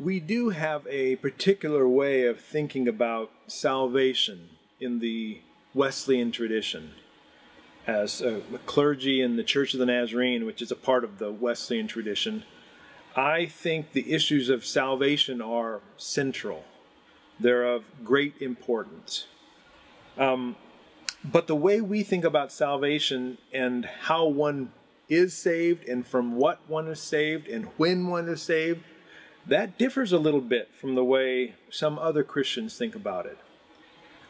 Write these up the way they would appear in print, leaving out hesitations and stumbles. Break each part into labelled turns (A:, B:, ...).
A: We do have a particular way of thinking about salvation in the Wesleyan tradition. As a clergy in the Church of the Nazarene, which is a part of the Wesleyan tradition, I think the issues of salvation are central. They're of great importance. But the way we think about salvation and how one is saved and from what one is saved and when one is saved, that differs a little bit from the way some other Christians think about it.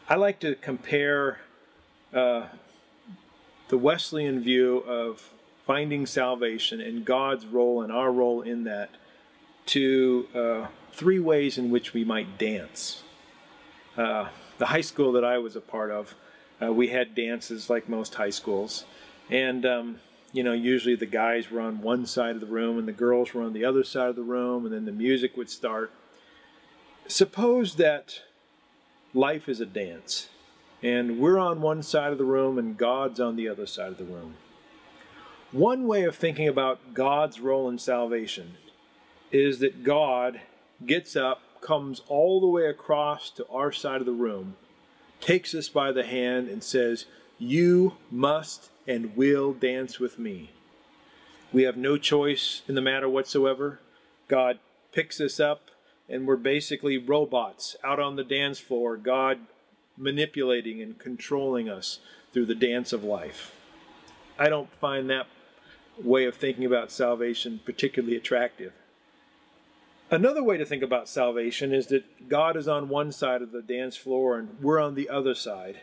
A: I like to compare the Wesleyan view of finding salvation and God's role and our role in that to three ways in which we might dance. The high school that I was a part of, we had dances like most high schools, and usually the guys were on one side of the room and the girls were on the other side of the room, and then the music would start. Suppose that life is a dance, and we're on one side of the room and God's on the other side of the room. One way of thinking about God's role in salvation is that God gets up, comes all the way across to our side of the room, takes us by the hand and says, "You must and will dance with me." We have no choice in the matter whatsoever. God picks us up, and we're basically robots out on the dance floor, God manipulating and controlling us through the dance of life. I don't find that way of thinking about salvation particularly attractive. Another way to think about salvation is that God is on one side of the dance floor and we're on the other side.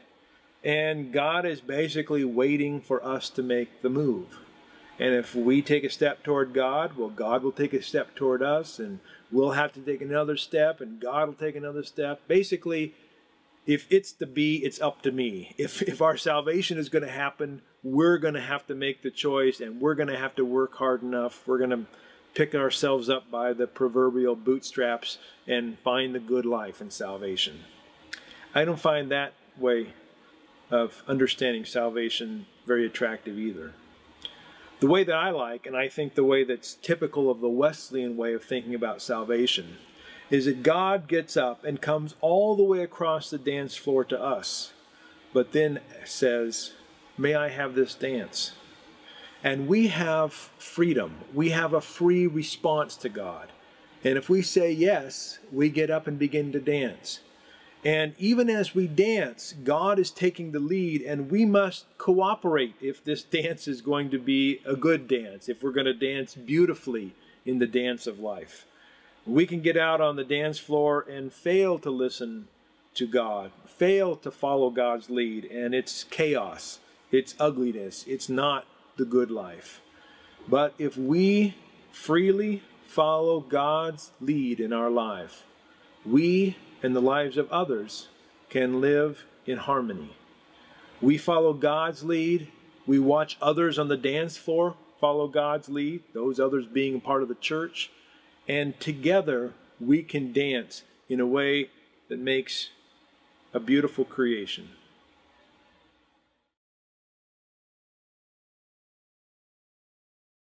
A: And God is basically waiting for us to make the move. And if we take a step toward God, well, God will take a step toward us, and we'll have to take another step, and God will take another step. Basically, if it's to be, it's up to me. If our salvation is going to happen, we're going to have to make the choice, and we're going to have to work hard enough. We're going to pick ourselves up by the proverbial bootstraps and find the good life in salvation. I don't find that way of understanding salvation very attractive either. The way that I like, and I think the way that's typical of the Wesleyan way of thinking about salvation, is that God gets up and comes all the way across the dance floor to us, but then says, "May I have this dance?" And we have freedom. We have a free response to God. And if we say yes, we get up and begin to dance. And even as we dance, God is taking the lead, and we must cooperate if this dance is going to be a good dance, if we're going to dance beautifully in the dance of life. We can get out on the dance floor and fail to listen to God, fail to follow God's lead, and it's chaos, it's ugliness, it's not the good life. But if we freely follow God's lead in our life, we and the lives of others can live in harmony. We follow God's lead. We watch others on the dance floor follow God's lead, those others being a part of the church. And together we can dance in a way that makes a beautiful creation.